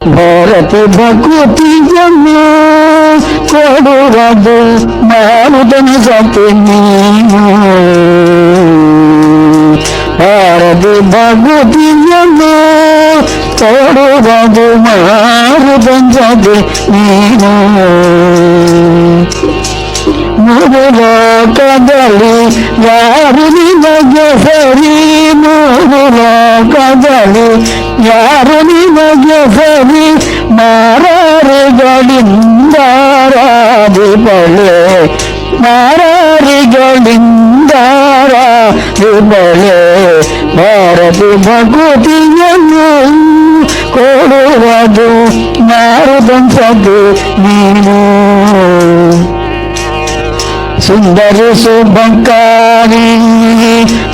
ಭಾರತಿ ಭಕುತಿಯನ್ನು ಕೊಡುವುದು ಮಾಡುವುದನ್ನು ಸತಿ ನೀನು. ಭಾರತಿ ಭಕುತಿಯನ್ನು ಕೊಡುವುದು ಮಾಡುವುದನ್ನು ಸತಿ ನೀನು. ಮೂರು ಲೋಕದಲ್ಲಿ ಯಾರು ನಿಮಗೆ ಸರಿ, ಮೂರು ಲೋಕದಲ್ಲಿ ಯಾರು ನಿಮಗೆ ಸರಿ, ಮಾರಾರಿಗಳಿಂದ ರಾಧಿಬಳೆ, ಮಾರಾರಿಗಳಿಂದ ರಾಧಿಬಳೆ. ಭಾರತಿ ಭಕುತಿಯನ್ನು ಕೊಡುವುದು ಮಾರುದಂಸದು ನೀನು. ಸುಂದರಿ ಶುಭಕಾರಿ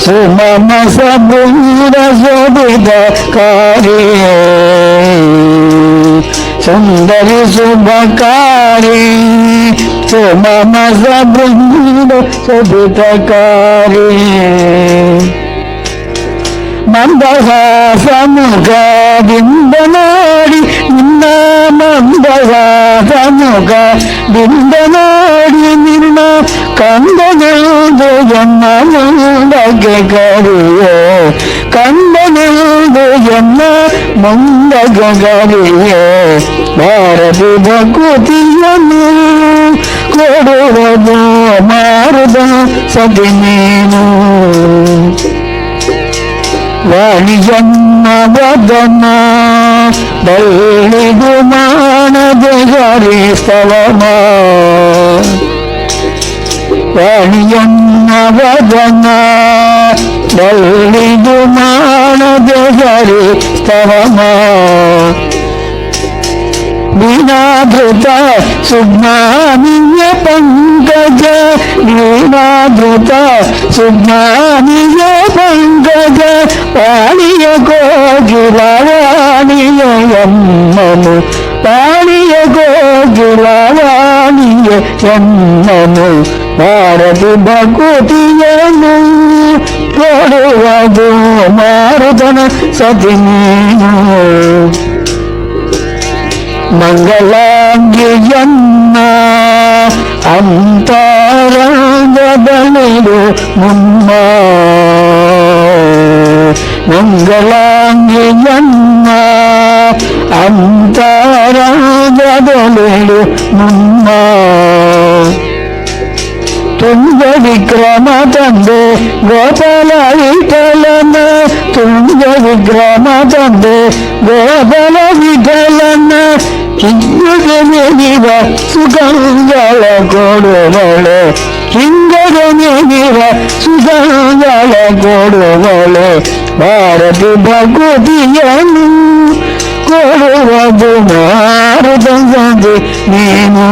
ಸುಮಮ ಸಬೃಂದ ಶೋಭಿತ ಕಾರಿ, ಸುಂದರಿ ಶುಭಕಾರಿ ಸುಮಮ ಸಬೃಂದ ಶೋಭಿತ ಕಾರಿ. ಮಂದಹಾಸ ಮುಖದಿಂದ ನೋಡಿ ನಿನ್ನ, ಮಂದಹಾಸ ಮುಖದಿಂದ ನೋಡಿ ನಿನ್ನ, ಕಂದನೆಂದು ಎನ್ನ ಮುಂದಕ್ಕೆ ಕರೆಯೋ, ಕಂದನೆಂದು ಎನ್ನ ಮುಂದಕ್ಕೆ ಕರೆಯೋ. ಭಾರತಿ ಭಕುತಿಯನ್ನು ಕೊಡುವುದು ಮಾರುದ ಸತಿ ನೀನು. ವಾಣಿಯನ್ನ ವದನ ಬಳ್ಳಿದು ಮಾನದ ಹರಿಸ್ತವನ, ವಾಣಿಯನ್ನ ವದನ ಬಳ್ಳಿದು ಮಾನದ ಹರಿಸ್ತವನ. ವೀಣಾಧೃತ ಸುಜ್ಞಾನೀಯ ಪಂಕಜ, ವೀಣಾಧೃತ ಸುಜ್ಞಾನೀಯ ಪಂಕಜ, ಪಾಣಿಯ ಕೋಗಿಲವಾಣಿಯ ಎಮ್ಮನು, ಪಾಣಿಯ ಕೋಗಿಲವಾಣಿಯ ಎಮ್ಮನು. ಭಾರತಿ ಭಕುತಿಯನ್ನು ಕೊಡುವುದು ಮಾರುತನ ಸತಿ ನೀನು. ಮಂಗಲಾಂಗಿಯನ್ನ ಅಂತರಂಗದಲ್ಲಿರು ಮುನ್ನ, ಮಂಗಲಾಂಗಿಯನ್ನ ಅಂತರಂಗದಲ್ಲಿರು ಮುನ್ನ. ತುಂಗ ವಿಕ್ರಮ ತಂದೆ ಗೋಪಾಲ ವಿಠಲನ, ತುಂಗ ವಿಕ್ರಮ ತಂದೆ ಗೋಪಾಲ ವಿಠಲನ. ಹಿಂಗಗೆ ನೆನೆವ ಸುಗಂಗಳ ಕೊಡುವಳೆ, ಹಿಂಗಗೆ ನೆನೆವ ಸುಗಂಗಳ ಕೊಡುವಳೆ. ಭಾರತಿ ಭಕುತಿಯನ್ನು ಕೊಡುವುದು ಮಾರುದ ಸತಿ ನೀನು.